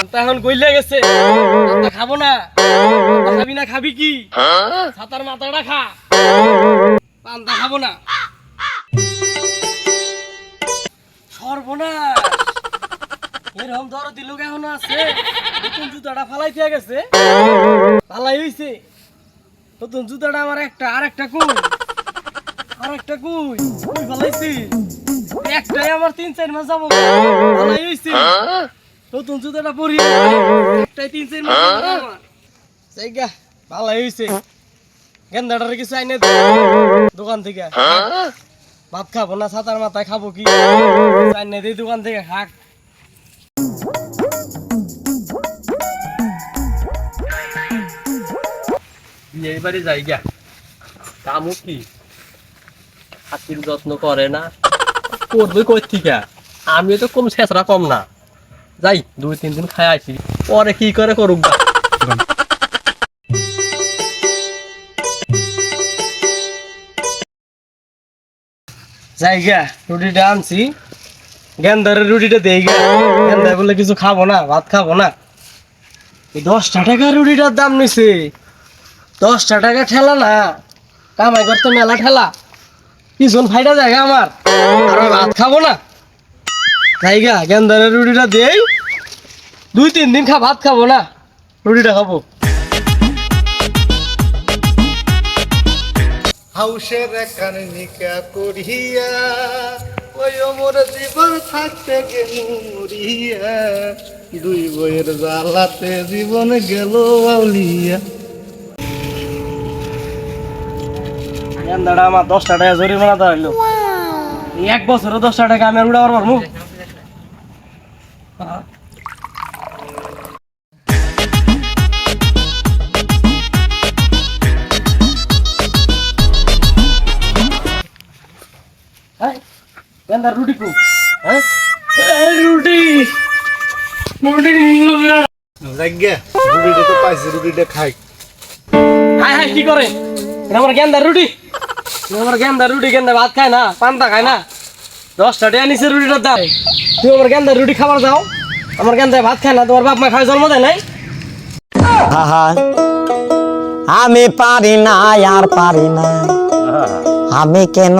পান্তা এখন গইলে গেছে, পান্তা খাবো না। পান্তা খাবি না, খাবি কি? ছাতার মাথাটা খা। পান্তা খাবো না। সর্বনাশ, এরকম দরদি লোক এখনো আছে। নতুন জুতাটা ফালাই দিয়ে গেছে, ফালাই হইছে। নতুন জুতাটা আমার একটা, আর একটা কই? আর একটা কই? কই ফালাইছি? একটাই আমার 3-4 মাস যাবো ফালাই হইছে। নতুন জুতাটা পরি, একটাই 3-4 মাস যাবো আমার। জায়গা ফালাই হইছে। গেন্দাটারে কিছু আইনে দে দোকান থেকে। ভাত খাবো না, ছাতার মাথায় খাবো কি? আইনে দে দোকান থেকে, খাক। এইবারে জায়গা কামু কি হাতির যত্ন করে না, করবে কই থেকে? আমিও তো কম শেষরা কম না, যাই 2-3 দিন খাই আসি, পরে কি করে করুক। জায়গা রুটিটা আনছি, গেন্দারের রুটিটা দেই গা। গেন্দা বলে কিছু খাবো না, ভাত খাবো না। 10 টাকা রুটিটার দাম নিছে। 10 টাকা ঠেলা না, কামাই করতে মেলা ঠেলা। পিছন ফাইটা জায়গা আমার, আর ভাত খাবো না। জায়গা গেন্দারের রুটিটা দেই, 2-3 দিন ভাত খাবো না, রুটিটা খাবো। হাউসের এখানে নিকা করিয়া ওই মোর জীবন থাকতে গেল মরিয়া, 2 বইয়ের জ্বালাতে জীবন গেল আউলিয়া। গেন্দাটা আমার 10 টাকা জরিমানা দেওয়া হইলো। 1 বছরে 10 টাকা আমি আর উড়াবার পারবো? গেন্দার রুটি কো? হ্যাঁ রুটি জায়গা রুটিটা তো পাইছি, রুটিটা খাই। হাই হাই কি করে? এটা আমার গেন্দার রুটি। আমার গেন্দার রুটি, গেন্দা ভাত খায় না, পান্তা খায় না। 10 টাকা নিচে রুটিটার দাম। তুমি আমার গেন্দার রুটি খাবার দাও, আমার গেন্দায় ভাত খায় না। তোমার বাপ মা খায়, জন্ম দেয় নাই? আমি পারি না, আর পারি না, আমি কেন